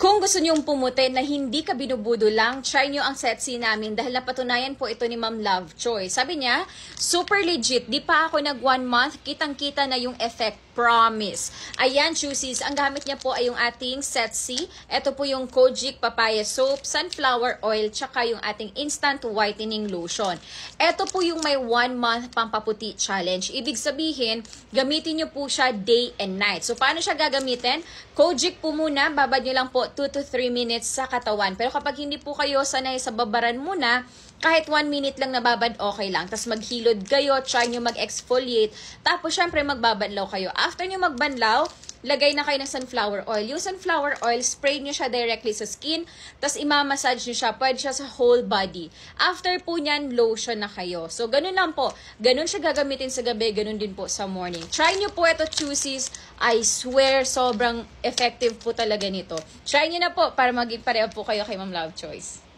Kung gusto nyong pumuti na hindi ka binubudo lang, try nyo ang Setsi namin dahil napatunayan po ito ni Ma'am Lovejoy. Sabi niya, super legit, di pa ako nag 1 month, kitang-kita na yung effect, promise. Ayan, choosies, ang gamit niya po ay yung ating Setsi. Ito po yung Kojic Papaya Soap, Sunflower Oil, tsaka yung ating Instant Whitening Lotion. Ito po yung may 1 month pampaputi challenge. Ibig sabihin, gamitin nyo po siya day and night. So, paano siya gagamitin? Kojic po muna, babad nyo lang po 2 to 3 minutes sa katawan. Pero kapag hindi po kayo sanay sa babaran muna, kahit 1 minute lang nababad, okay lang. Tapos maghilod kayo, try nyo mag-exfoliate. Tapos syempre magbabanlaw kayo. After nyo magbanlaw, lagay na kayo ng sunflower oil. Yung sunflower oil, spray nyo siya directly sa skin. Tapos imamassage nyo siya. Pwede siya sa whole body. After po nyan, lotion na kayo. So ganun lang po. Ganun siya gagamitin sa gabi, ganun din po sa morning. Try nyo po ito, choosies. I swear, sobrang effective po talaga nito. Try nyo na po para maging pareho po kayo kay Ma'am Lovejoy.